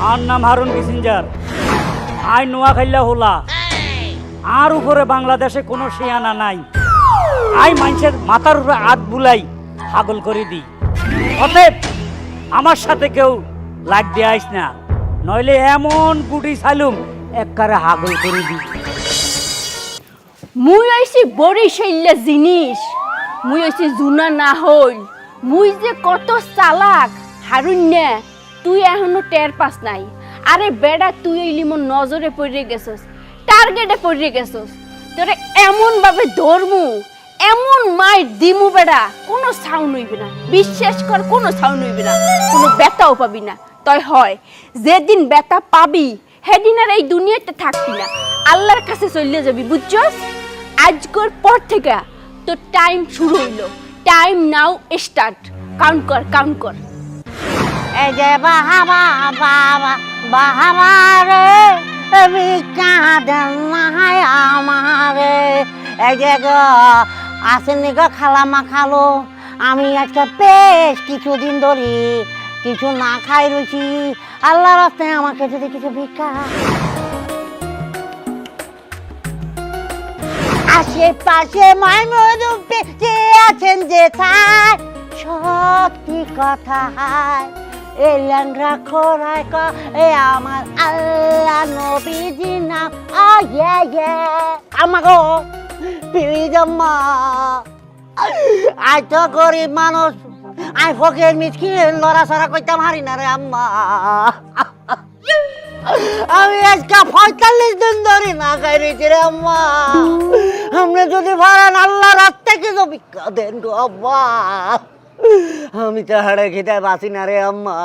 আর নাম Harun Kissinger. I নোয়াখাইলা হোলা। আর উপরে বাংলাদেশে কোনো শিয়ানা নাই। আই মানুষের মাথার উপরে হাত বুলাই হাগল করে দিই। অতএব আমার সাথে কেউ লাগ দিয়ে আইস না, নইলে এমন গুটি চালুম একবারে হাগল করে দিই। মুই আইছি বরিশাইল্লা জিনিস, মুই আইছি জুনা না হইল। মুই যে কত চালাক হারুন না, তুই এখনো টের পাস নাই। আরে বেড়া তুই এলি মোর নজরে পড়ে গেছস, টার্গেটে পড়ে গেছস। তোরে এমন ভাবে ধরমু, এমন মাইর দিমু বেড়া, কোনো সাউন্ড হইবে না। বিশ্বাস কর, কোনো সাউন্ড হইবে না, কোনো ব্যথাও পাবি না। তয় হয় যেদিন ব্যথা পাবি সেদিন আর এই দুনিয়াতে থাকবি না, আল্লাহর কাছে চলে যাবি, বুঝছস? আজকের পর থেকে তোর টাইম শুরু হইলো। টাইম নাও স্টার্ট। কাউন্ট কর, কাউন্ট কর। এই যে বাহাবা বাবা বাহাবা রে বিকাদেন নাই আমারে। এই যে গো আসেনি গো খালামা খালো, আমি আজকে বেশ কিছুদিন ধরে কিছু না খাই রয়েছি। আল্লাহ রাস্তায় আমাকে যদি কিছু ভিক্ষা। আশেপাশে মাইমুদুম যে আছেন যে তাই সত্যি কথা এলেন রাখো রাখো এ আমার আল্লাহ নবীজি নাম। আমাকে প্লিজ আম্মা, আই তো গরিব মানুষ, আই ফকির মিসকিন লড়াছড়া করতে পারি না রে আম্মা। আমি আজকে 45 দিন ধরে না খাই রয়েছি রে আম্মা। আপনি যদি পারেন আল্লাহ রাত থেকে তো ভিক্ষা দেন গো আম্মা। আমি তো হাড়ে খেতে বাঁচি না রে আম্মা।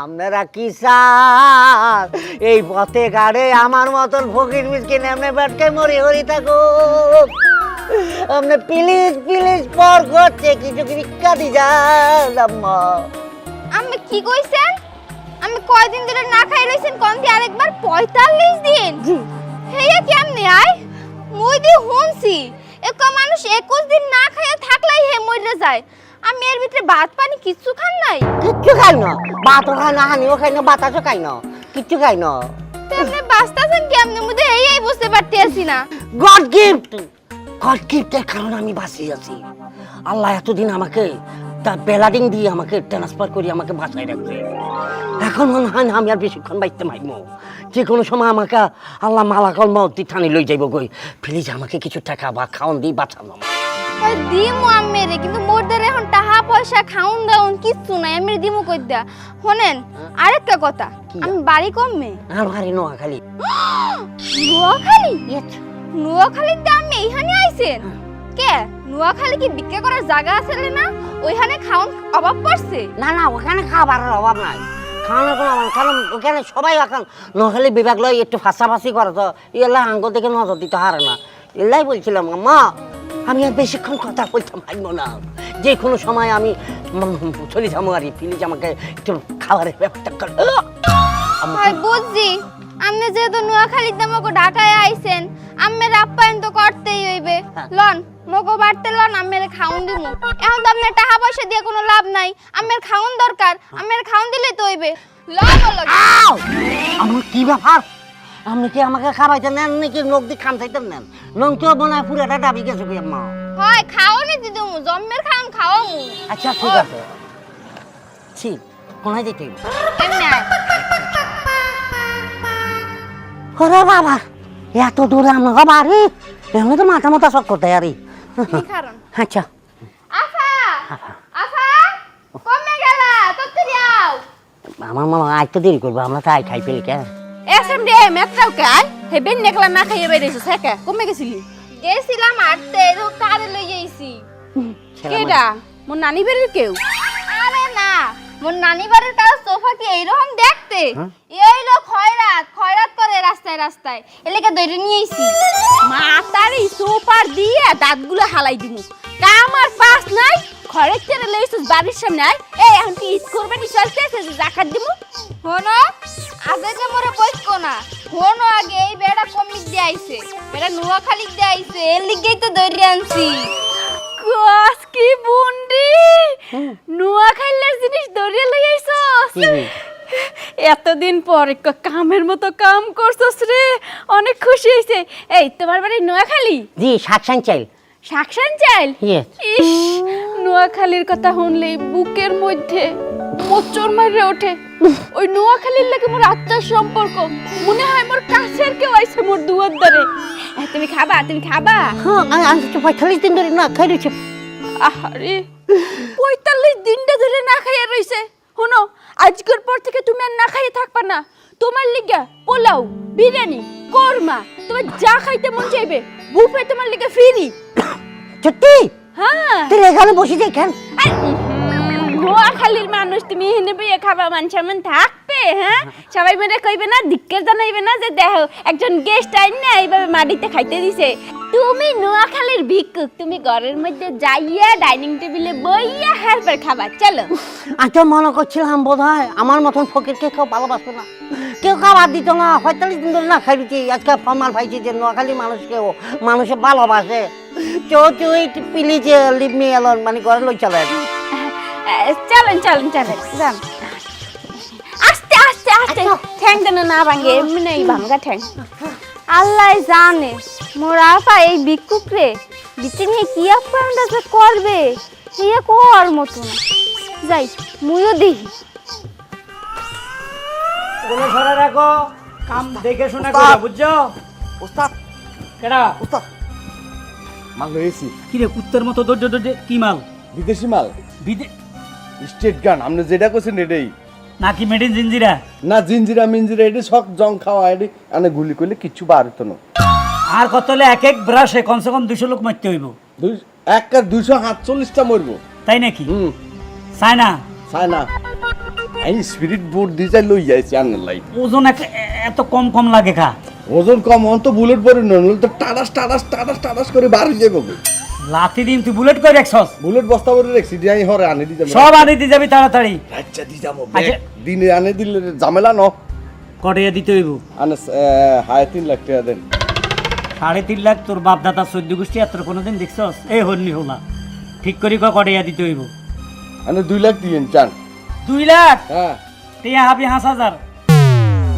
আপনারা কি চান এই পথে গাড়ে আমার মতন ফকির মিসকিন এমনি বেটকে মরি হরি থাকো? আপনি প্লিজ প্লিজ পর করছে কিছু ভিক্ষা দি যান আম্মা। আমি কি কইছেন? আমি কয়দিন ধরে না খাই রইছেন কোন দি আরেকবার? 45 দিন। হেয়া কেমনে আই? মুই দি হুনছি এক মানুষ 21 দিন না খাইয়া থাকলাই হে মইরে যায়। আমি এর ভিতরে ভাত পানি কিচ্ছু খান নাই। কিচ্ছু খাই না, ভাতও খাই না, হানিও খাই না, বাতাসও খাই না, কিচ্ছু খাই না। তেমনে বাঁচতাছেন কেমনে? মুই তো এই বুঝতে পারতেছি না। গড গিফট, গড গিফটের কারণে আমি বাঁচিয়ে আছি। আল্লাহ এতদিন আমাকে তার বেলাডিং দিয়ে আমাকে ট্রান্সফার করে আমাকে বাঁচাই রাখছে। এখন মনে হয় না আমি আর বেশিক্ষণ বাইতে পাইব। যে কোনো সময় আমাকে আল্লাহ মালাকল মউতি থানি লই যাইব গই। প্লিজ আমাকে কিছু টাকা বা খাওয়ান দিয়ে বাঁচানো। ওই দিমু আমেরে, কিন্তু মোর দ্বারা এখন টাকা পয়সা খাউন দাউন কিচ্ছু নাই। আমি দিমু কই দা। শুনেন আরেকটা কথা, আমি বাড়ি কমে আর বাড়ি নোয়াখালী। নোয়াখালী? নোয়াখালীতে আমি এইখানে আইছেন কে? নোয়াখালী কি বিক্রি করার জায়গা আছে না? ওইখানে খাউন অভাব পড়ছে? না না, ওখানে খাবারের অভাব নাই, খাওয়ানোর কোনো অভাব। কারণ ওখানে সবাই এখন নোয়াখালী বিভাগ লয় একটু ফাঁসাফাঁসি করে, তো এলা আঙ্গুল থেকে নজর দিতে হারে না। এলাই বলছিলাম মা, আমি আর বেশিক্ষণ কথা বলতে পারবো না। যে কোনো সময় আমি চলে যাবো আর প্লিজ আমাকে একটু খাবারের ব্যাপারটা কর। হয় বুঝছি, আপনি যেহেতু নোয়াখালীতে মগো ঢাকায় আইছেন, আম্মের আপ্যায়ন তো করতেই হইবে। লন মগো বাড়তে লন, আম্মের খাউন দিমু। এখন তো আপনার টাকা পয়সা দিয়ে কোনো লাভ নাই, আম্মের খাউন দরকার। আম্মের খাউন দিলে তো হইবে। Loan loan. আমার কি ব্যাপার? আপনি কি আমাকে খাওয়াইতে নেন নাকি নখ দিয়ে খান চাইতেন নেন? নখ তো বোনায় পুরাটা ডাবি গেছে কি আম্মা? হয় খাওনি দিদুমু, জম্মের খাউন খাওয়ামু। আচ্ছা ঠিক আছে, ঠিক কোনায় যেতে হইব? এমনি আয়। ওরে বাবা, এত দূরে আমাকে বাড়ি, এমনি তো মাথা মাথা শখ করতে আরে। কারণ আচ্ছা আফা আফা কমে গেলা তত্ত্ব যাও। আমার মামা আজ তো দেরি করবো, আমরা তো আই খাই ফেলি কে। এসএম ডে মেট্রাও কে আই হেবেন নেকলা না খাইয়ে বাইরেছিস হেকে কমে গেছিলি? গেছিলাম আটতে, তো কারে লই যাইছি। কেডা? মোর নানি বাড়ির কেউ? আরে না, মোর নানি বাড়ির কাছে সোফা কি এইরকম দেখতে? এই লো খয়রাত খয়রাত করে রাস্তায় রাস্তায়, এলাকা দইরে নিয়ে আইছি। মাতারি সুপার দিয়ে দাঁতগুলো হালাই দিমু। কাম আর পাস নাই, ঘরের ছেড়ে লইছিস বাড়ির সামনে আই। এই এখন কি ঈদ করবেনি চলতেছে যে জাকাত দিমু? হনো আগে যে মোরে বইকো না, হনো আগে এই বেড়া কমিক দিয়ে আইছে, বেড়া নোয়াখালী দিয়ে আইছে, এর লিগেই তো দইরে আনছি। কস কি বুন্ডি নোয়াখালীর জিনিস ধরে লই আইছস? এতদিন পর কামের মতো কাম করছস রে, অনেক খুশি হইছে। এই তোমার বাড়ি নোয়াখালী? জি শাকসান চাইল। শাকসান চাইল? Yes. ইস, নোয়াখালীর কথা শুনলেই বুকের মধ্যে মোচড় মারে ওঠে। ওই নোয়াখালীর লাগে মোর আত্মার সম্পর্ক, মনে হয় মোর কাছের কেউ আইছে মোর দুয়ার দ্বারে। তুমি খাবা, তুমি খাবা? হ্যাঁ আমি তো 45 দিন ধরে না খাই রয়েছে। আহারে 45 দিনটা ধরে না খাইয়া রইছে। শোনো, আজকের পর থেকে তুমি আর না খাইয়ে থাকবা না। তোমার লিগা পোলাও, বিরিয়ানি, কোরমা, তোমার যা খাইতে মন চাইবে বুফে তোমার লিগা ফ্রি। সত্যি? হ্যাঁ। তুই এখানে বসে যাই কেন? নোয়াখালীর মানুষ, তুমি এখানে বইয়ে খাবা, মান সম্মান থাকবে? হ্যাঁ, সবাই মেরে কইবে না, ধিক্কার জানাইবে না যে দেখো একজন গেস্ট আইন না এইভাবে মাটিতে খাইতে দিছে। তুমি নোয়াখালীর ভিক্ষুক, তুমি ঘরের মধ্যে যাইয়া ডাইনিং টেবিলে বইয়া হারবার খাবা। চলো। আমি তো মনে করছিলাম বোধ হয় আমার মতন ফকিরকে কেউ ভালোবাসবে না, কেউ খাবার দিত না। 45 দিন ধরে না খাই রয়েছি, আজকে প্রমাণ পাইছি যে নোয়াখালী মানুষকেও মানুষে ভালোবাসে। তুই প্লিজ লিভ মি অ্যালোন, মানে ঘরে লই চলে। চলেন চলেন চলেন, যান। আস্তে আস্তে আস্তে, ঠ্যাং যেন না ভাঙে, এমনি ভাঙা ঠ্যাং। আল্লাহ জানে মোর আপা এই ভিক্ষুক রে বিচে নিয়ে কি আপ্যায়নটা যে করবে, ইয়ে কর মতো না। যাই মুইও দেখি। ওগুলো সরে রাখো, কাম দেখে শুনে করো, বুঝছো? ওস্তাদ কেডা? ওস্তাদ মাল লয়েছি, কি রে কুত্তের মতো দৌড়ে দৌড়ে কি মাল? বিদেশি মাল, বিদে স্টেট গান। আপনি যেটা করছেন এটাই নাকি মেডিন জিঞ্জিরা? না, জিঞ্জিরা মিঞ্জিরা এটি সব জং খাওয়া, এটি আনে গুলি করলে কিচ্ছু বার হতো না। আর কত হলে এক এক ব্রাশে কমসে কম 200 লোক মারতে হইব, 247টা মরবো। তাই নাকি? হুম, চাই না চাই না। এই স্পিরিট বোর্ড দিয়ে যাই লই যাইছি আন্নার লাইট। ওজন এত কম কম লাগে খা। ওজন কম হন তো বুলেট পরে নইলে তো টাটাস টাটাস টাটাস টাটাস করে বার হয়ে যাবে। লাথি দিন তুই বুলেট করে রাখছস? বুলেট বস্তা ভরে রাখছি, দিয়ে হরে আনে দি যাবে। সব আনি দিয়ে যাবি তাড়াতাড়ি। আচ্ছা দি যাবো, আচ্ছা। দিনে আনে দিলে ঝামেলা ন। কটিয়া দিতে হইব? আনে 3.5 লাখ টাকা দেন। 3.5 লাখ? তোর বাপ দাদা 14 গোষ্ঠী এত কোনোদিন দেখছস? এই হন্নি হলা ঠিক করি কটিয়া দিতে হইব? আনে 2 লাখ দিয়েন চান। 2 লাখ? হ্যাঁ, টিয়া হাবি 5,000।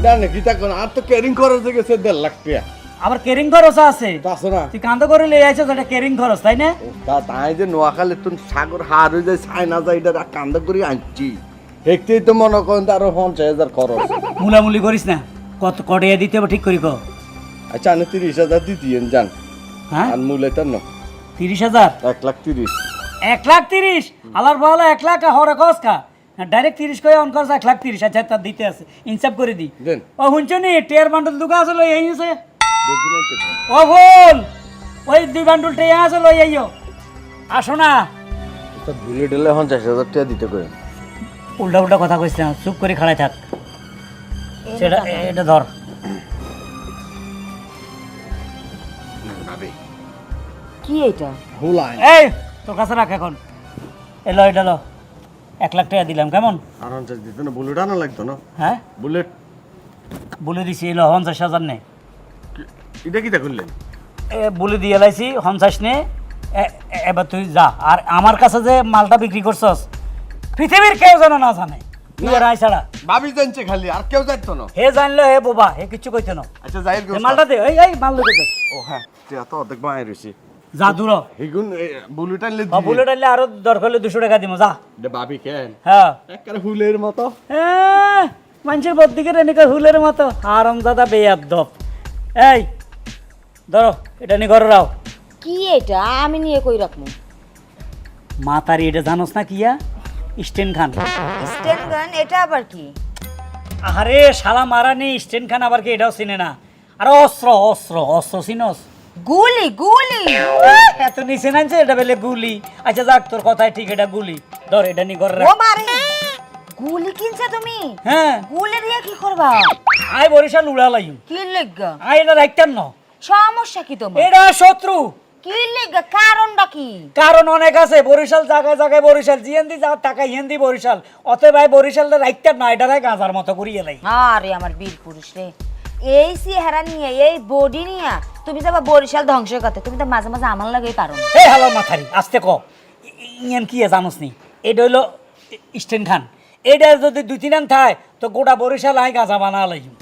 না না কি তা কোন আর তো ক্যারিং খরচ হয়ে গেছে 1.5 লাখ টাকা। আবার কেরিং খরচ আছে? তা আছে না? তুই কান্দ করে লই আইছস, এটা কেরিং খরচ তাই না? তা তাই যে নোয়াখালী তুন সাগর হার হয়ে যায়, চায়না যায়, এটা কান্দ করে আনছি। দেখতেই তো মনে করেন আরো 50,000 খরচ। মুলামুলি করিস না, কত কটিয়া দিতে হবে ঠিক করি ক। আচ্ছা আনে 30,000 দিতেন যান। হ্যাঁ, আর মূলে তো ন 30,000? 1,30,000। 1,30,000? আলার বলা 1 লাখ হরে কস কা ডাইরেক্ট 30 কই অন করছ 1,30,000। আচ্ছা তার দিতে আছে, ইনসাফ করে দি। দেন। ও হুনছনি টিয়ার বান্ডল দুগা আছে লই আইছে। দেখুন তো ও বল ওই 2 বান্ডল টিয়া আছে লই আইও। আসো না, তো ভুলে ডেলে 50,000 টাকা দিতে কই। উল্টা উল্টা কথা কইছ না, চুপ করে খাড়াই থাক। সেটা এটা ধর। কি এটা? হুলাই এই তোর কাছে রাখ এখন। এলো এটা লো, 1 লাখ টাকা দিলাম, কেমন? আর 50 দিতে না, বুলেট আনা লাগতো না। হ্যাঁ বুলেট বলে দিছি, এলো 50,000 নে। এটা কি তা করলেন? বলে দিয়ে লাইছি 50 নে। এবার তুই যা। আর আমার কাছে যে মালটা বিক্রি করছস পৃথিবীর কেউ যেন না জানে, তুই আর আই ছাড়া। ভাবি জানছে খালি, আর কেউ জানতো না। হে জানলো হে বোবা, হে কিছু কইতো না। আচ্ছা যাই এ মালটা দে, এই এই মাল দে। ও হ্যাঁ, টিয়া তো অর্ধেক বাঁয়ে রয়েছি। যা দূর। হিগুন বুলেট আনলে বুলেট আনলে আরো দরকার হলে 200 টাকা দিব, যা। এটা ভাবি কেন হ্যাঁ, একবারে হুলের মতো। মানুষের বদিকে এনেকে হুলের মতো আরামদাদা বেয়াদব। এই ধরো এটা নিয়ে ঘরে রাও। কি এটা আমি নিয়ে কই রাখবো? মাতারি এটা জানোস না কিয়া? স্টেন খান। স্টেন গান এটা আবার কি? আরে শালা মারা নেই, স্টেন খান আবার কি এটাও চিনে না? আর অস্ত্র অস্ত্র অস্ত্র চিনস? গুলি গুলি এত নিচে নামছে, এটা বেলে গুলি। আচ্ছা যাক, তোর কথাই ঠিক, এটা গুলি। ধর এটা নিয়ে ঘরে ও রাখ। মারে গুলি কিনছে তুমি? হ্যাঁ, গুলি দিয়ে কি করবা? আয় বরিশাল উড়ালাই। কি লাগা? আয় এটা রাখতেন না, সমস্যা কি তোমার? এটা শত্রু। কি লাগা? কারণটা কি? কারণ অনেক আছে, বরিশাল জায়গায় জায়গায় বরিশাল, জিএনদি যা টাকা হিন্দি বরিশাল। অতএব ভাই বরিশালটা রাখতেন না, এটা রাখ গাঁজার মতো করিয়ে লাই। আরে আমার বীর পুরুষ রে, এই চেহারা নিয়ে এই বডি নিয়ে তুমি যাবা বরিশাল ধ্বংস করতে? তুমি তো মাঝে মাঝে আমার লাগেই পারো না। এই হালার মাথারি আস্তে ক, ইয়ান কি জানোস নি? এটা হইলো স্টেন খান। এটা যদি 2-3 আন থায় তো গোটা বরিশাল আই গাঁজা বানা লাইম।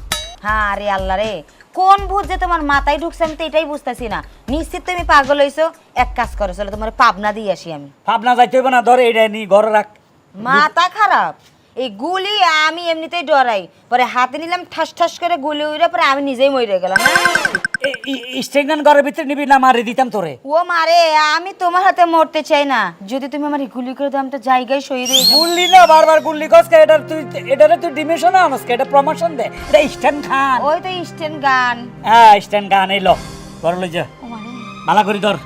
হ্যাঁ রে আল্লাহ রে, কোন ভূত যে তোমার মাথায় ঢুকছে আমি তো এটাই বুঝতেছি না। নিশ্চিত তুমি পাগল হইছো। এক কাজ করো, চলো তোমার পাবনা দিয়ে আসি আমি। ভাবনা যাইতে হইব না, ধর এটা নি ঘরে রাখ। মাথা খারাপ, এই গুলি আমি এমনিতেই ডরাই, পরে হাতে নিলাম ঠাস ঠাস করে গুলি উড়ে, পরে আমি নিজেই মরে গেলাম। স্টেগনান ঘরের ভিতরে নিবি না মারি দিতাম তোরে। ও মারে, আমি তোমার হাতে মরতে চাই না। যদি তুমি আমার গুলি করে দাও আমি তো জায়গায় শহীদ হয়ে যাবো। গুল্লি না, বারবার গুল্লি কসকে। এটারে তুই ডিমেশন আনসকে, এটা প্রমোশন দে। এটা স্ট্যান্ড খান। ওই তো স্টেন গান। হ্যাঁ স্ট্যান্ড গান এলো ঘরে লই যা। মালা করি ধর।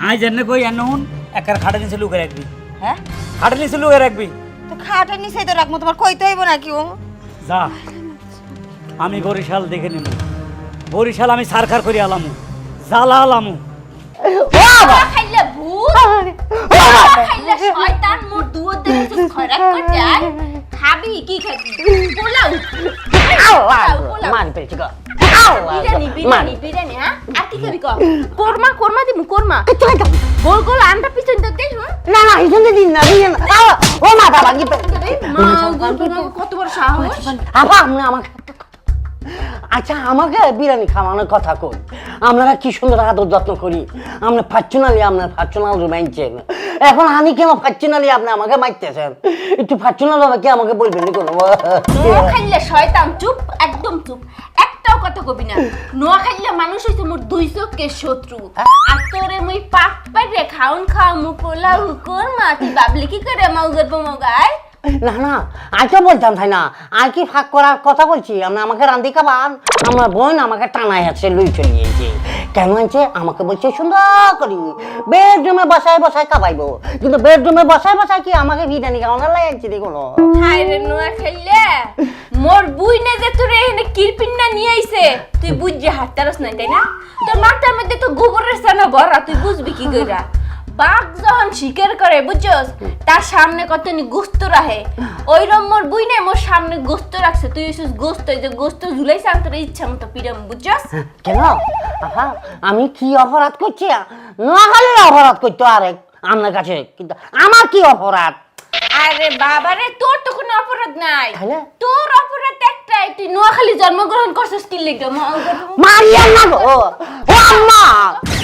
আই জানে কই এনুন একার খাটে নিচে লুকে রাখবি। হ্যাঁ, খাটে নিচে লুকে রাখবি। তো খাটের নিচে তো রাখবো, তোমার কইতে হইব নাকি? ও যা, আমি বরিশাল দেখে নিব। বরিশাল আমি সারখার করে আলামু, জ্বালা আলামু। খাইলে ভূত, খাইলে শয়তান, মোর দুয়ার দেখে তুই খয়রাত করতে আয়। খাবি কি খাবি? পোলাও। মারি পেয়েছি গো। বিরিয়ানি, হ্যাঁ? আর কি খাবি ক? কোরমা দিমু, কোরমা। গোল গোল আন্ডা পিছন দিতে, হ্যাঁ? না না, এখানে দিন না, দিন না। ও মাথা ভাঙি পেয়েছে। মা গোল গোল কত বড় সাহস। আপা আপনি আমাকে, আচ্ছা আমাকে বিরিয়ানি খাওয়ানোর কথা কই। আপনারা কি সুন্দর আদর যত্ন করি। আমরা ফার্চুনালি আপনার ফার্চুনাল মানছেন, এখন আমি কেন ফার্চুনালি আপনি আমাকে মারতেছেন? একটু ফার্চুনাল হবে কি আমাকে বলবেন কোনো? নোয়া খাইলে শয়তান, চুপ, একদম চুপ, একটাও কথা কবি না। নোয়া খাইলে মানুষ হইছে মোর 200 কে শত্রু। আর তোরে মুই পাক পাইরে খাউন খাওয়া মু পোলাও কোরমা, তুই বাবলি কি করে মাউগর মগায়? না না, আর তো বলতাম তাই না, আর কি ফাঁক করার কথা বলছি। আপনি আমাকে রান্ধি খাবার, আমার বোন আমাকে টানাই আছে, লুই চলিয়েছে। কেন আনছে আমাকে বলছে সুন্দর করি বেডরুমে বসায় বসায় খাবাইবো, কিন্তু বেডরুমে বসায় বসায় কি আমাকে বিরিয়ানি খাওয়ানোর লাই আনছে দেখুন। হায় রে নোয়া খাইলে মোর বুইনে যে তোরে এখানে কিরপিন্না নিয়ে আইছে, তুই বুঝে হাঁটতারস নাই তাই না? তোর মাথার মধ্যে তো গোবরের ছানা ভরা, তুই বুঝবি কি কইরা? বাঘ যখন শিকার করে বুঝছস, তার সামনে কতনি গোস্ত রাখে, ওইরকম মোর বুইনে মোর সামনে গোস্ত রাখছে। তুই এসেছিস গোস্ত, এই যে গোস্ত ঝুলাইছে আমি তোর ইচ্ছা মতো পিরাম, বুঝছস? কেন আহা, আমি কি অপরাধ করছি? নোয়াখালীর অপরাধ করতো আরেক আপনার কাছে, কিন্তু আমার কি অপরাধ? আরে বাবারে, তোর তো কোনো অপরাধ নাই। তাহলে? তোর অপরাধ একটাই, তুই নোয়াখালী জন্মগ্রহণ করছিস কি লিগে? মারিয়া না গো, ও আম্মা,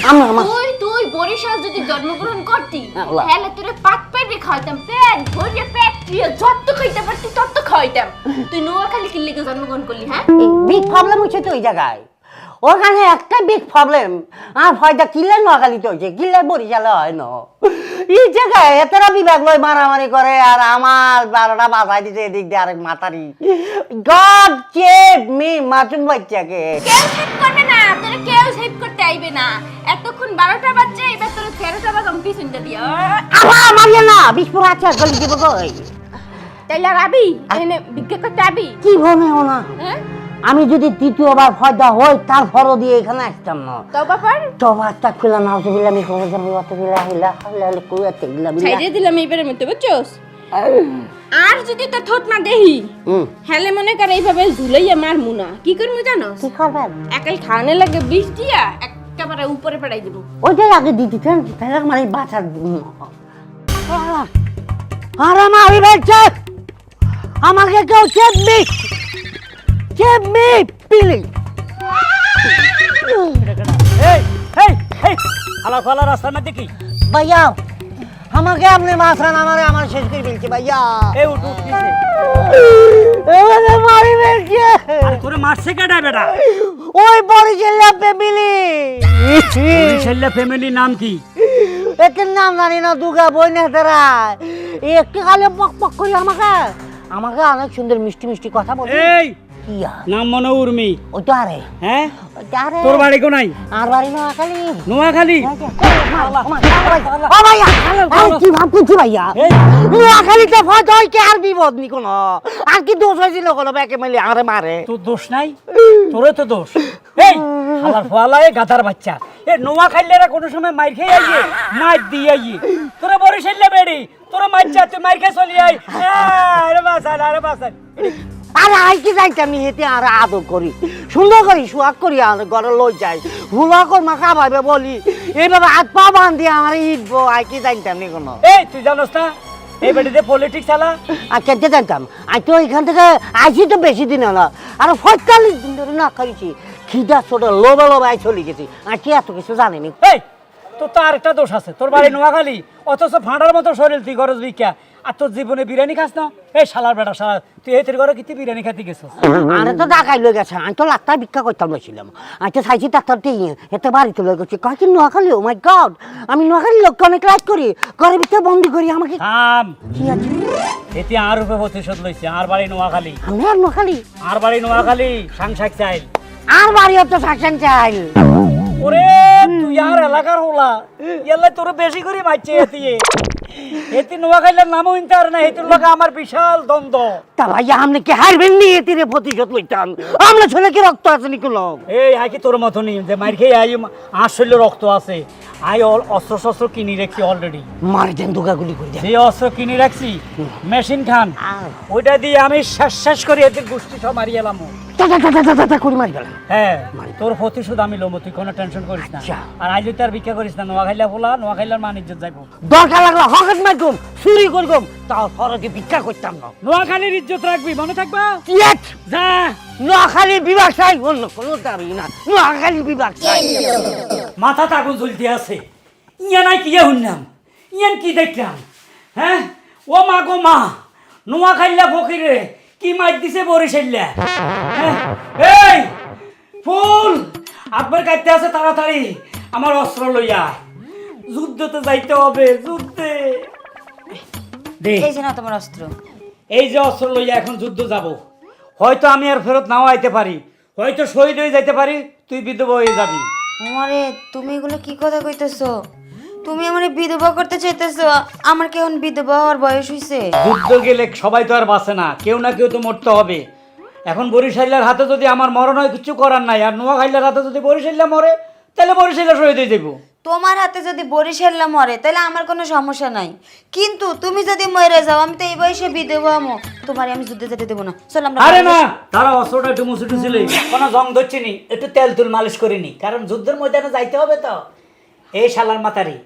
আম্মা তুই বরিশাল যদি জন্মগ্রহণ করতি, আল্লাহ। তাহলে তোরে পাক পেটে খাওয়াইতাম, পেট ভরে পেট দিয়ে যত খাইতে পারতি তত খাওয়াইতাম। তুই নোয়াখালী কি লিগে জন্মগ্রহণ করলি? হ্যাঁ, বিগ প্রবলেম হচ্ছে তো ওই জায়গায়, ওখানে একটা বিগ প্রবলেম। আর হয়তো কিল্লে নোয়াখালীতে হয়েছে, কিল্লে বরিশালে হয় না। এই জায়গায় এতটা বিভাগ লয় মারামারি করে, আর আমার 12টা বাজাই দিতে এদিক দিয়ে আরেক মাতারি। গড সেভ মি মাসুম বাচ্চাকে। কেউ সেভ করবে না, তোরে কেউ সেভ করতে আইবে না। এতক্ষণ 12টা বাজছে, এবার তোরে 13টা বাজ আমি পিছনটা দিয়া। আবার মারিয়া না, বিস্ফোর আছে গলি দিব কই। তাইলে আর আবি এনে বিজ্ঞা করতে আবি? কি বলে ওনা, হ্যাঁ, আমি যদি তৃতীয়বার ফয়দা হই তারপরও দিয়ে এখানে আসতাম না। তো বাবার তবে একটা খুলে নাও তো বিলা, আমি করে যাবো অত বিলা হিলা হলে কই এত বিলা বিলা। ছাইরে দিলাম এইবারের মধ্যে, বুঝছস? আর যদি তো ঠোঁট না দেহি, হেলে মনে করে এইভাবে ঝুলাইয়া মার মুনা কি করবো জানোস? কি করবেন? একাই খাওয়ানে লাগে বিষ দিয়া একেবারে উপরে পেড়াই দেবো। ওইটাই আগে দিতে চান, তাহলে মানে বাঁচার। আরে মারি বেঁচে আমাকে কেউ চেপবি, চেপবি পিলি। এই এই এই হালা ফালা রাস্তার মধ্যে কি? ভাইয়া আমাকে আপনি মাছরান, আমার শেষ করে ফেলছে ভাইয়া। এই উঠ উঠ নিচে। এবারে মারি বেঁচে আর তোরে মারছে কেডা বেটা? ওই বরিশাল ফ্যামিলি। বরিশাল্লা ফ্যামিলির নাম কি? একের নাম জানি না, দুগা বই না তারা একটু খালি পক পক করি আমাকে আমাকে অনেক সুন্দর মিষ্টি মিষ্টি কথা বলে। এই কি নাম মনে উর্মি? ওই তো আরে, হ্যাঁ, ওই তো আরে তোর বাড়ি কোনাই? আর বাড়ি নোয়াখালী। নোয়াখালী? কি ভাবছি ভাইয়া, নোয়াখালীতে ফটো হয় কে আর বিপদ নি কোনো, আর কি দোষ হয়েছিল কোনো ব্যাকে মিলে আরে মারে। তোর দোষ নাই, তোরে তো দোষ। এই হালার ফালা, এ গাধার বাচ্চা, এ নোয়াখালীরা কোনো সময় মাইর খেয়ে আইয়ে, মাইর দিয়ে আইয়ে। তোরা বরিশাল্লা বেড়ি, তোরা মাইর তুই মাইর খেয়ে চলি আই। আরে বাসান, আরে বাসান। আরে আই কি যাইতে আমি হেঁটে আর আদর করি, সুন্দর করি, সুয়াগ করি, আর ঘরে লই যাই, হুলা কর মা খাবাইবে বলি, এইভাবে হাত পা বান্ধি আমার ইটবো, আই কি জানতাম নি কোনো। এই তুই জানোস না এই বাড়িতে পলিটিক্স চালা। আর কেটে জানতাম আমি তো এখান থেকে আইসি তো বেশি দিন হলো, আর 45 দিন ধরে না খাইছি, খিদা ছোট লোবা লোবাই চলে গেছি, আর কি এত কিছু জানিনি। এই তোর তো আরেকটা দোষ আছে, তোর বাড়ি নোয়াখালী, অথচ ফাঁটার মতো শরীর, তুই গরজ ভিক্ষা, আর তোর জীবনে বিরিয়ানি খাস না। এই শালার বেটা শালা, তুই এই তোর ঘরে কি বিরিয়ানি খাতে গেছিস? আরে তো ডাকাই লয়ে গেছে, আমি তো লাখটা ভিক্ষা করতাম বলছিলাম, আমি তো চাইছি ডাক্তারটি এতে বাড়িতে লয়ে গেছি, কয় কি নোয়াখালী, ও মাই গড, আমি নোয়াখালী লোককে অনেক লাইক করি, ঘরের ভিতরে বন্দি করি, আমাকে থাম, কি আছে? এতে আর রূপে প্রতিশোধ লইছে। আর বাড়ি নোয়াখালী, আমি আর নোয়াখালী, আর বাড়ি নোয়াখালী, সাংসারিক চাইল। আর বাড়িও তো শাকসান চাই। ওরে তুই আর এলাকার হলা, এলাই তোর বেশি করে মারছে এতিয়ে। এতে নোয়াখালীর নামও ইনতে আর না, এতির লোক আমার বিশাল দ্বন্দ্ব। তা ভাই আপনি কি হারবেন নি এতিরে প্রতিশোধ লইতাম? আমরা ছেলে কি রক্ত আছে নাকি লোক? এই আই কি তোর মতো নি যে মার খেয়ে আই আর শরীরে রক্ত আছে। আই অস্ত্র শস্ত্র কিনে রাখছি অলরেডি। মারি দেন দুগা গুলি করে দেন। যে অস্ত্র কিনে রাখছি মেশিন খান, ওইটা দিয়ে আমি শেষ করে এদের গোষ্ঠী সব মারি এলাম। করে মারি গেলাম। হ্যাঁ, তোর প্রতিশোধ আমি লম, তুই কোনো টেনশন করিস না। আচ্ছা। আর আজ তুই আর ভিক্ষা করিস না, নোয়াখাইলা বলা, নোয়াখাইলার মান ইজ্জত যাইব। দরকার লাগলো হকেট মারকুম, চুরি করকুম, তাও সরকে ভিক্ষা করতাম না। নোয়াখালীর ইজ্জত রাখবি, মনে থাকবা। ইয়েট যা, নোয়াখালীর বিভাগ চাই, অন্য কোনো দাবি না, নোয়াখালীর বিভাগ চাই। মাথা তাগুন জ্বলতে আছে। ইয়া নাই কি শুনলাম, ইয়ান কি দেখলাম? হ্যাঁ, ও মা গো মা, নোয়াখাইলা ফকিরে কি মার দিছে বরিশাইলা। এই ফুল আব্বার কাটতে আছে, তাড়াতাড়ি আমার অস্ত্র লইয়া, যুদ্ধতে যাইতে হবে, যুদ্ধে। দে, এই যে না তোমার অস্ত্র। এই যে অস্ত্র লইয়া এখন যুদ্ধ যাব। হয়তো আমি আর ফেরত নাও আইতে পারি, হয়তো শহীদ হয়ে যাইতে পারি, তুই বিধবা হয়ে যাবি। আমারে তুমি এগুলো কি কথা কইতেছো? তুমি আমারে বিধবা করতে চাইতেছো? আমার কি এখন বিধবা হওয়ার বয়স হইছে? যুদ্ধ গেলে সবাই তো আর বাঁচে না, কেউ না কেউ তো মরতে হবে। এখন বরিশাইলার হাতে যদি আমার মরণ হয়, কিছু করার নাই। আর নোয়াখাইলার হাতে যদি বরিশাইলা মরে, তাহলে বরিশাইলা শহীদ হয়ে যাবো। তোমার হাতে যদি বরিশাল্লা মরে তাহলে আমার কোনো সমস্যা নাই, কিন্তু তুমি যদি মরে যাও, আমি তো এই বয়সে বিধবা হবো, তোমারে আমি যুদ্ধে যেতে দেবো না। চল আমরা আরে না, তারা অস্ত্রটা একটু মুছে টুছিলে, কোনো জং ধরছি নি, একটু তেল তুল মালিশ করিনি, কারণ যুদ্ধের ময়দানে যাইতে হবে তো। এই শালার মাতারি,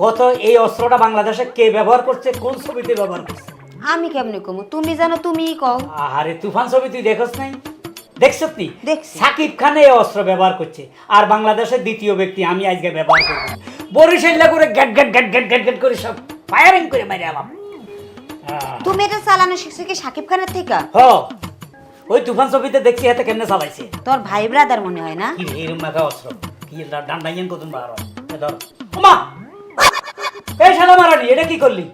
কত এই অস্ত্রটা বাংলাদেশে কে ব্যবহার করছে, কোন ছবিতে ব্যবহার করছে? আমি কেমনে কমু? তুমি জানো, তুমিই কও। আরে তুফান ছবি তুই দেখছ নাই? দেখছ তুই? দেখছি। সাকিব খান এই অস্ত্র ব্যবহার করছে, আর বাংলাদেশের দ্বিতীয় ব্যক্তি আমি আজকে ব্যবহার করব। বরিশাইলা করে গ্যাট গ্যাট গ্যাট গ্যাট গ্যাট গ্যাট করে সব ফায়ারিং করে মেরে আলাম। তুমি এটা চালানো শিখছো কি সাকিব খানের থেকে? হ, ওই তুফান ছবিতে দেখছি হাতে কেমনে চালাইছে। তোর ভাই ব্রাদার মনে হয় না? কি রে এরম মাখা অস্ত্র, কি ডান্ডাইয়েন কতন বার হয়। এ ধর ওমা, এই শালা মারানি, এটা কি করলি?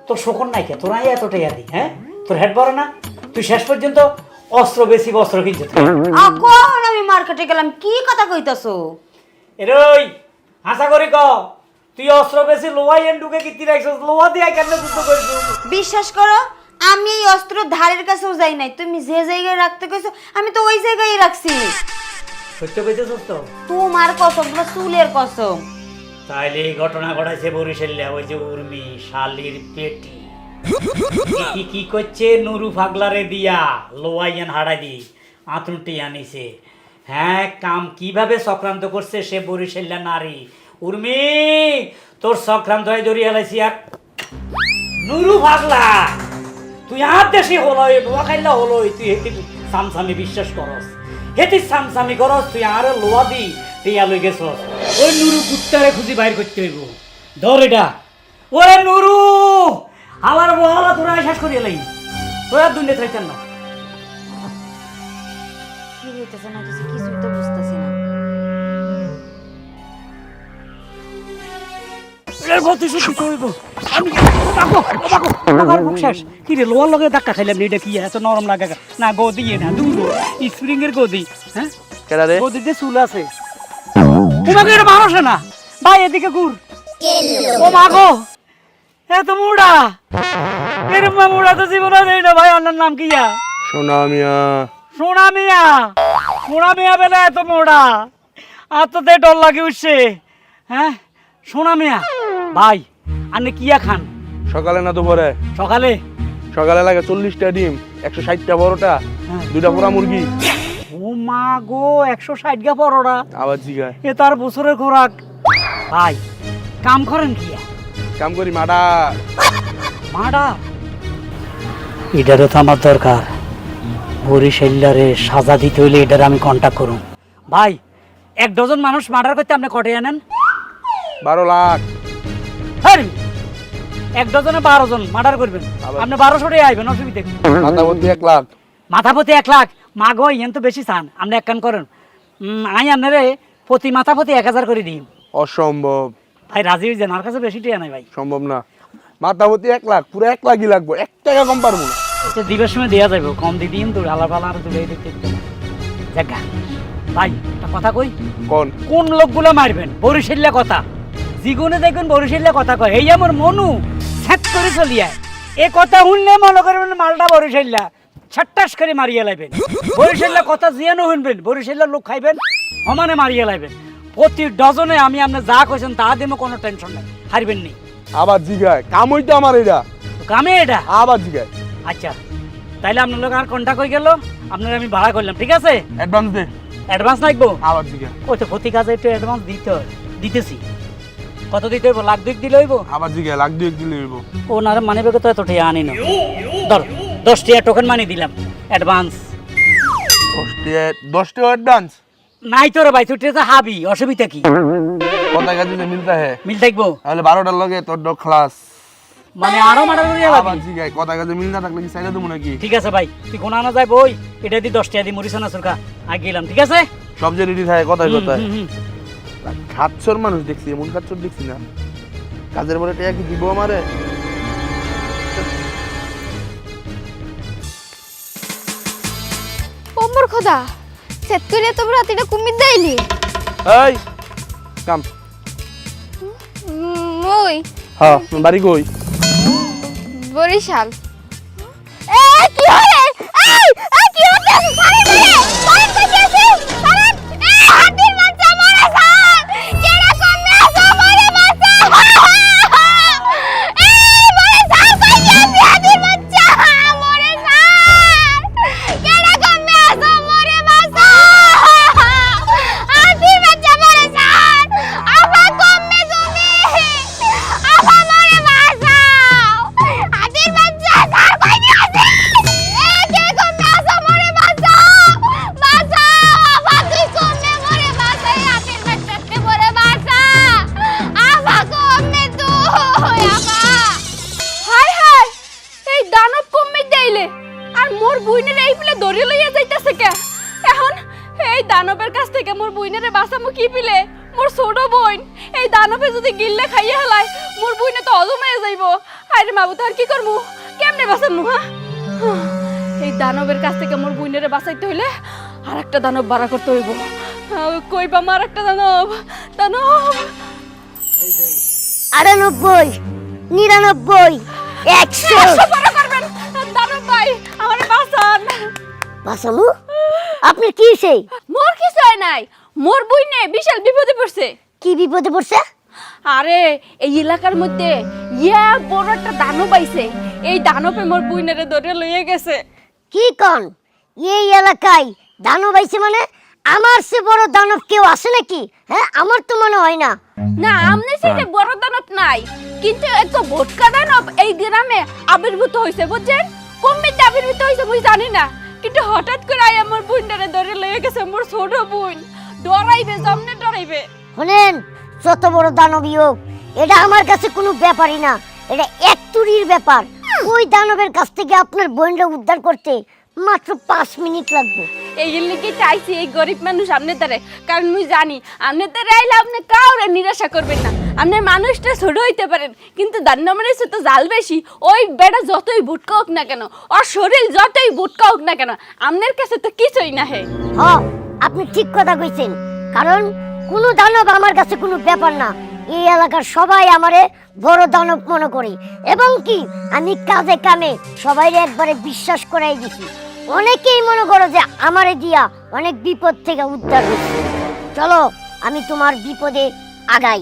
তোর শোকন নাই কে? তোরাই এতটাই আদি, হ্যাঁ? তোর হেড বড় না? তুই শেষ পর্যন্ত অস্ত্র বেশি অস্ত্র কিনছিস। কখন আমি মার্কেটে গেলাম, কি কথা কইতাছো? এরই আশা করি ক, তুই অস্ত্র বেশি লোহা এন ঢুকে কিতি রাখছিস, লোহা দিয়ে কেন যুদ্ধ করিস? বিশ্বাস করো, আমি এই অস্ত্র ধারের কাছেও যাই নাই। তুমি যে জায়গায় রাখতে কইছো আমি তো ওই জায়গায় রাখছি। সত্য কইতেছিস তো? তোমার কসম, তোমার চুলের কসম। তাইলে এই ঘটনা ঘটাইছে বরিশালে ওই যে উর্মি শালির পেটি। কি কি করছে নুরু ফাগলারে দিয়া লোয়াইয়ান হাড়াই দি আতরুটি আনিছে। হ্যাঁ, কাম কিভাবে চক্রান্ত করছে সে বরিশাল্লা নারী। উর্মি, তোর চক্রান্ত হয় জড়িয়ে হেলাইছি। আর নুরু ফাগলা, তুই আর দেশে হলো, নোয়াখাইলা হলো, তুই হেতি সামসামি বিশ্বাস করস, হেতি সামসামি করস, তুই আর লোয়া দি টিয়া লই গেছস। ওই নুরু কুত্তারে খুঁজি বাইর করতে হইব। ধর এটা। ওরে নুরু, আমার বহালা তোরা শেষ করিয়ে লাই, তোরা দুনিয়া থাকতেন না। কি হইতেছে না কিছু, কিছুই তো বুঝতেছি না। কি রে লোয়ার লগে ধাক্কা খাইলাম, এটা কি এত নরম লাগে না? গদি না দূর স্প্রিং এর গদি, হ্যাঁ গদি যে চুল আছে। তোমাকে এটা মানুষ না ভাই, এদিকে ঘুর। ও মা গো, এত মুড়া, এরম মুড়া তো জীবনে দেই না ভাই। আপনার নাম কি? সোনা মিয়া। সোনা মিয়া? সোনা মিয়া বেলা এত মোড়া, আর তো ডর লাগে উঠছে। হ্যাঁ সোনা মিয়া ভাই, আপনি কিয়া খান? সকালে না দুপুরে? সকালে। সকালে লাগে 40টা ডিম, 160টা পরোটা, 2টা পোড়া মুরগি। ও মা গো, 160 গা পরোটা, আবার জিগায়। এ তার বছরের খোরাক। ভাই কাম করেন কি? কাম করি মাডা। মার্ডার এটারও তো আমার দরকার। বরিশাইলারে সাজা দিতে হইলে এটার আমি কন্ট্যাক্ট করুন। ভাই 1 ডজন মানুষ মার্ডার করতে আপনি কটে আনেন? 12 লাখ। হ্যাঁ 1 ডজনে 12 জন মার্ডার করবেন, আপনি 1200 টাকা আইবেন, অসুবিধা কি? মাথাপতি 1 লাখ। মাথাপতি 1 লাখ? মাগো ইয়েন তো বেশি চান, আপনি এক কান করেন, আই আপনারে প্রতি মাথাপতি 1000 করে দিই। অসম্ভব ভাই রাজি হয়ে যান, আর কাছে বেশি টাকা নাই ভাই। সম্ভব না, মাথাপতি 1 লাখ, পুরো 1 লাখই লাগবে, 1 টাকা কম পারবো না। আচ্ছা দিবের সময় দেওয়া যাবে, কম দিয়ে দিন তো আলাদা আলাদা তুলে দেখতে জায়গা। ভাই একটা কথা কই, কোন লোকগুলো মারবেন বরিশাইলা কথা, জীবনে দেখবেন বরিশাইলা কথা কয়, এই আমার মনু ছ্যাট করে চলিয়ায়, এ কথা শুনলে মনে করবেন মালটা বরিশাইলা ছাট্টাস করে মারিয়ে লাইবেন। বরিশাইলা কথা জিয়ানো শুনবেন, বরিশাইলার লোক খাইবেন, সমানে মারিয়ে লাইবেন। প্রতি ডজনে আমি আপনি যা কইছেন তা দেবো, কোনো টেনশন নাই, হারবেন নি। আবার জিগায় কাম হইতো আমার এটা, কামে এটা আবার জিগায়। আচ্ছা তাইলে আপনার লোক আর কন্ট্যাক্ট হয়ে গেল, আপনার আমি ভাড়া করলাম, ঠিক আছে? অ্যাডভান্স দে। অ্যাডভান্স লাগবো? আবার জিগায়। ওই তো প্রতি কাজে একটু অ্যাডভান্স দিতে হয়, দিতেছি। কত দিতে হইব? 1 লাখ 2 দিলে হইব? আবার জিগায় 1 লাখ 2 দিলে হইব। ও না রে, মানি ব্যাগে তো এত টাকা আনি না, ধর 10 টাকা টোকেন মানি দিলাম অ্যাডভান্স। 10 টাকা অ্যাডভান্স নাই তো রে ভাই, তুই তো হাবি, অসুবিধা কি? কথা কাজে মিলতা হে, মিল থাকবো তাহলে 12টার লগে তোর ক্লাস, মানে আরো মার্ডার করিয়া আবার লাগবে। জিগায় কথা কাজে মিল না থাকলে কি চাইলে দেবো নাকি? ঠিক আছে ভাই, তুই কোন আনা যাই বই, এটা দি 10 টাকা দি মরিসানা সরকা আগে গেলাম, ঠিক আছে? সব যে রেডি থাকে, কথায় কথায়। হুম, হুম, খাচ্ছর মানুষ দেখছি, এমন খাচ্ছর দেখছি না। কাজের পরে টাকা কি দিব আমারে? ওমর খোদা সেট করে তোমরা রাতিটা কুমির দেইলি। এই কাম। মই হ্যাঁ বাড়ি কই? বরিশাল। এ কি হরে? এই কি হচ্ছে? সারে সারে কইতেছি সারে। এ হাতির বাচ্চা মরে সার, কেডা কমে আসো মরে বাচ্চা। এ মরে সার কইতেছি, হাতির বাচ্চা মরে সার, কেডা কমে আসো মরে বাচ্চা। হাতির বাচ্চা মরে সার, আবা কমে তুমি, আবা মরে বাচ্চা। হাতির বাচ্চা সার কইতেছি, এ কে কমে আসো মরে বাচ্চা, বাচ্চা আবা তুই কমে মরে বাচ্চা, হাতির বাচ্চাতে মরে বাচ্চা, আবা কমে তুই আবা। হাই হাই, এই দানব কমে দেইলে আর মোর বুইনের এই পিলে দড়ি লইয়া যাইতাছে কে? এখন এই দানবের কাছ থেকে মোর বুইনেরে বাঁচামু কি পিলে? মোর ছোট বোন এই দানবে যদি গিল্লে খাইয়া হেলায়, মোর বুইনে তো অজম হয়ে যাইব। আরে মাবু তো আর কি করমু, কেমনে বাঁচামু? হ্যাঁ এই দানবের কাছ থেকে মোর বুইনেরে বাঁচাইতে হইলে আর একটা দানব বাড়া করতে হইব। কইবা মার একটা দানব, দানব 98, 99, 100। বাড়া করবেন দানব ভাই, আমারে বাঁচান। বাসামু আপনি কি সেই? মোর কিছু হয় নাই, মোর বুইনে বিশাল বিপদে পড়ছে। কি বিপদে পড়ছে? আরে এই এলাকার মধ্যে ইয়া বড় একটা দানব আইছে, এই দানবে মোর বুইনেরে ধরে লইয়া গেছে। কি কন? এই এলাকায় দানব আইছে মানে? আমার সে বড় দানব কেউ আছে নাকি? হ্যাঁ আমার তো মনে হয় না। না আমনে সেটা বড় দানব নাই, কিন্তু এত ভোটকা দানব এই গ্রামে আবির্ভূত হইছে, বুঝছেন? কমিতে আবির্ভূত হইছে মুই জানি না, কিন্তু হঠাৎ করে আই আমার বুইনেরে ধরে লইয়া গেছে। মোর ছোট বুইন ডরাইবে, জমনে ডরাইবে। শোনেন, যত বড় দানবই হোক এটা আমার কাছে কোনো ব্যাপারই না, এটা এক তুরির ব্যাপার। ওই দানবের কাছ থেকে আপনার বোনটা উদ্ধার করতে মাত্র 5 মিনিট লাগবে। এই লিগে চাইছি এই গরিব মানুষ আমনে তারে, কারণ মুই জানি আমনে তারে আইলে আপনি কাউরে নিরাশা করবেন না। আপনি মানুষটা ছোট হইতে পারেন, কিন্তু দান্নমানের তো জাল বেশি। ওই বেটা যতই বুটকা হোক না কেন, ওর শরীর যতই বুটকা হোক না কেন, আমনের কাছে তো কিছুই না হে। হ্যাঁ আপনি ঠিক কথা কইছেন, কারণ কোনো দানব আমার কাছে কোনো ব্যাপার না। এই এলাকার সবাই আমারে বড় দানব মনে করে, এবং কি আমি কাজে কামে সবাই একবারে বিশ্বাস করাই দিছি। অনেকেই মনে করো যে আমারে দিয়া অনেক বিপদ থেকে উদ্ধার হচ্ছে। চলো আমি তোমার বিপদে আগাই।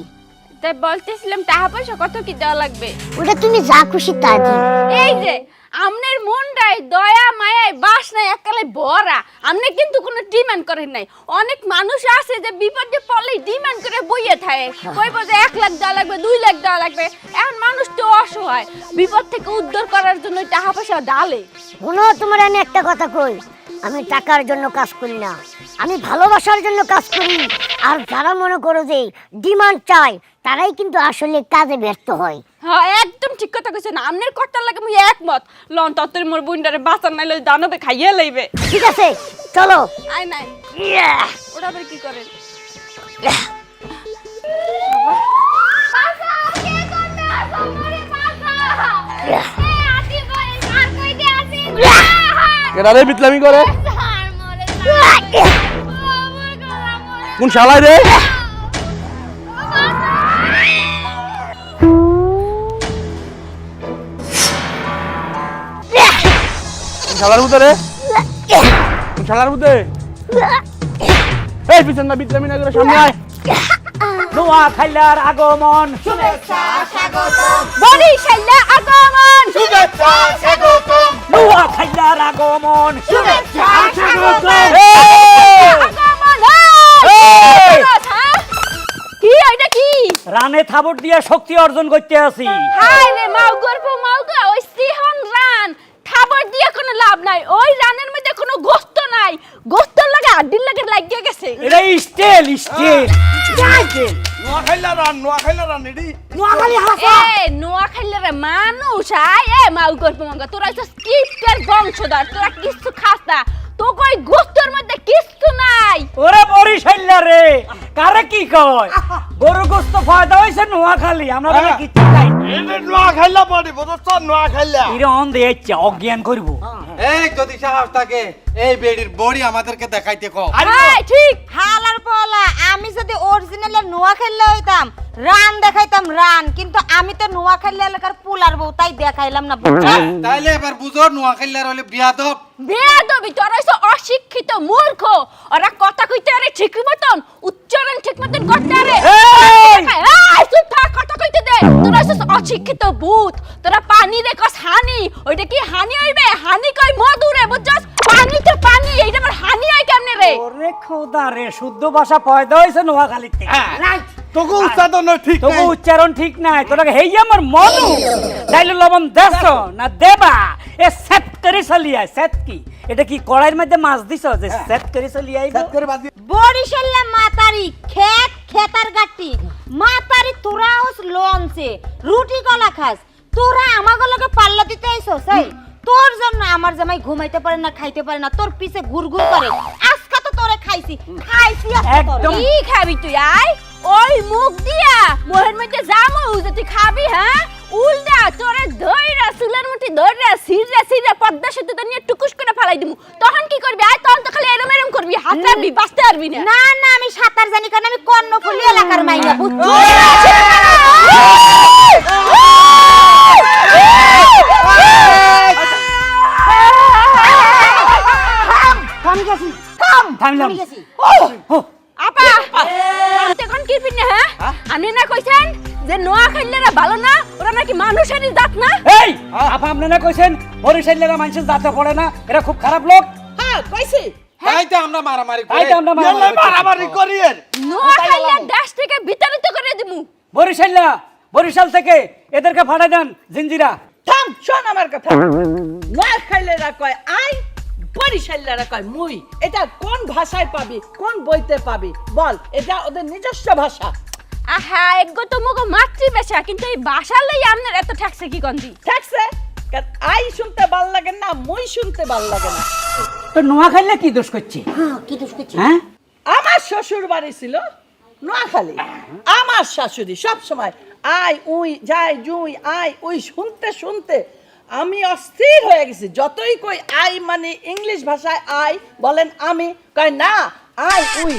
তাই বলতেছিলাম টাকা পয়সা কত কি দেওয়া লাগবে? ওটা তুমি যা খুশি তা দিও। এই যে আমনের মনটাই দয়া মায়ায় বাস নাই একালে ভরা। আমনে কিন্তু কোনো ডিমান্ড করেন নাই। অনেক মানুষ আছে যে বিপদে পড়লে ডিমান্ড করে বইয়ে থাকে, কইব যে 1 লাখ দেওয়া লাগবে, 2 লাখ দেওয়া লাগবে। এখন মানুষ তো অসহায়, বিপদ থেকে উদ্ধার করার জন্য টাকা পয়সা ডালে। শোনো, তোমার আমি একটা কথা কই, আমি টাকার জন্য কাজ করি না, আমি ভালোবাসার জন্য কাজ করি। আর যারা মনে করো যে ডিমান্ড চাই, তারাই কিন্তু আসলে কাজে ব্যর্থ হয়। হ্যাঁ, একদম ঠিক কথা কইছেন। আমনের কথার লাগে মুই একমত। লন তত্তর মোর বুইন্ডারে বাঁচান নাইলে দানবে খাইয়ে লইবে। ঠিক আছে, চলো। আই নাই ওটা আবার কি করেন? পাসা কে কোনটা সমরে পাসা এ আতি বই আর কই দে আছি কেডা রে বিতলামি করে? আর মরে আমার গলা মরে কোন শালায় রে? শালার মধ্যে রে? শালার মধ্যে? এই পিছন না বিতলামি না করে সামনে আয়। নোয়াখাইলার আগমন, বরিশালে আগমন, নোয়াখাইলার আগমন, আগমন। কি এটা কি? রানে থাবর দিয়ে শক্তি অর্জন করতে আছি। হায় রে মাউ গর্ভ মাউ গা, ওই সিহন রান খাবার দিয়ে কোনো লাভ নাই। ওই রানের মধ্যে কোনো গোস্ত নাই, গোস্ত লাগে আড্ডির লাগে লাগিয়ে গেছে। এটা স্টেল স্টেল। নোয়াখাইলা রান এডি। এ নোয়াখাইলে রে মানুষ আয়। এ মাউ গর্ভ মাউ গা, তোরা হচ্ছে কিপটার বংশধর, তোরা কিছু খাস না। তো কই গোস্তর মধ্যে কিছু নাই। ওরে বরিশাইলা রে, কারে কি কয়? গরু গোস্ত ফায়দা হইছে নোয়াখালী, আমরা বলে কিচ্ছু খাই না। এডি নোয়াখাইলা বডি বদস্ত নোয়াখাইলা। এরা অন দিয়েছে অজ্ঞান করব। এই যদি সাহস থাকে এই বেড়ির বড়ি আমাদেরকে দেখাইতে কও। হাই ঠিক। হালার পলা, আমি যদি অরিজিনালের নোয়াখাইলা হইতাম রান দেখাইতাম রান, কিন্তু আমি তো নোয়াখাইলা এলাকার পুলার বউ, তাই দেখাইলাম না। বুঝছো? তাইলে এবার বুঝো নোয়াখাইলার হলে বিয়াদব। বেয়াদবি, তোরা হইছে অশিক্ষিত মূর্খ। ওরা কথা কইতে আরে ঠিক মতন উচ্চারণ ঠিক মতন করতে আরে। এই! এই চুপ থাক, কথা কইতে দে। তোরা হইছে অশিক্ষিত ভূত। তোরা পানি রে কস হানি, ওইটা কি হানি হইবে? হানি কই মধুরে, বুঝছস? পানি তো পানি, এইটা আবার হানি হয় কেমনে রে? ওরে খোদা রে, শুদ্ধ ভাষা পয়দা হইছে নোয়াখালী থেকে। তোকে উচ্চারণ ঠিক তবু নাই। উচ্চারণ ঠিক নাই। তোরাকে হেই আমার মনু ডাইলে লবণ দেছ না দেবা, এ সেট করে চলিয়া। সেট কি? এটা কি কড়াইয়ের মধ্যে মাছ দিছ যে সেট করে চলিয়া আইব? বরিশাল্লা মাতারি খেত খেতার গাটি মাতারি, তোরা হস লঞ্চে রুটি কলা খাস, তোরা আমাগো লগে পাল্লা দিতে আইছস। এই তোর জন্য আমার জামাই ঘুমাইতে পারে না, খাইতে পারে না, তোর পিছে ঘুরঘুর করে। আজকে তো তোরে খাইছি খাইছি আজকে তোরে। একদম। কি খাবি তুই আয়? ওই মুখ দিয়া মোহের মধ্যে জামু যে তুই খাবি? হ্যাঁ, উল্টা তোরে ধইরা চুলের মুঠি ধইরা সিররা সিররা পদ্মা সেতুতে নিয়ে টুকুস করে ফালাই দিমু। তখন কি করবি? আয় তখন তো খালি এরম এরম করবি, হাত রাখবি, বাঁচতে পারবি না। না না, আমি সাঁতার জানি, কারণ আমি কর্ণফুলী এলাকার মাইয়া। বুঝছো? থামলাম। আপা আপনি এখন কি পিনে? হ্যাঁ, আপনি না কইছেন যে নোয়াখালীরা ভালো না, ওরা নাকি মানুষেরই জাত না? এই আপা, আপনি না কইছেন বরিশাইলেরা মানুষের জাতে পড়ে না, এরা খুব খারাপ লোক। হ্যাঁ কইছি। তাই তো আমরা মারামারি তাই করি। তো আমরা মারামারি করি এর। নোয়াখালীর দেশ থেকে বিতাড়িত করে দিমু। বরিশাইলা, বরিশাল থেকে এদেরকে ফাটাই দেন জিঞ্জিরা। থাম, শোন আমার কথা। নোয়াখালীরা কয় আই, বরিশালীরা কয় মুই। এটা কোন ভাষায় পাবি, কোন বইতে পাবি বল? এটা ওদের নিজস্ব ভাষা। আহা, এগো তো মগো মাতৃভাষা, কিন্তু এই ভাষা লই আপনার এত ঠেকছে কি গন্দি? ঠেকছে? কারণ আই শুনতে ভাল লাগে না, মুই শুনতে ভাল লাগে না। তো নোয়াখাইলে কি দোষ করছে? কি দোষ করছি? হ্যাঁ, আমার শ্বশুর বাড়ি ছিল নোয়াখালী। আমার শাশুড়ি সব সময় আই উই যাই জুই আই উই শুনতে শুনতে আমি অস্থির হয়ে গেছি। যতই কই আই মানে ইংলিশ ভাষায় আই বলেন, আমি কই না আই উই।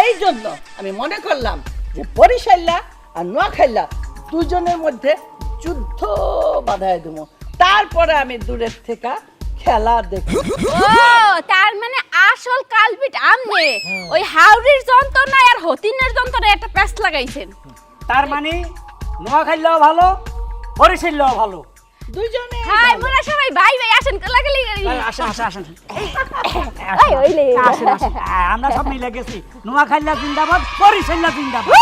এই জন্য আমি মনে করলাম যে বরিশাল্লা আর নোয়াখাইলা দুজনের মধ্যে যুদ্ধ বাধায় দেবো, তারপরে আমি দূরের থেকে খেলা দেখি। ও তার মানে আসল কালপিট আমনে ওই হাওড়ির যন্ত্রণা আর হতিনের যন্ত্রণা একটা প্যাচ লাগাইছেন। তার মানে নোয়াখাইলেও ভালো, বরিশাইলেও ভালো, দুইজনে হাই মোরা সবাই ভাই ভাই আসেন কোলাকুলি করি আসেন আসেন আসেন এই ওইলে আসেন আসেন আমরা সব মিলে গেছি নোয়াখালী জিন্দাবাদ বরিশাল জিন্দাবাদ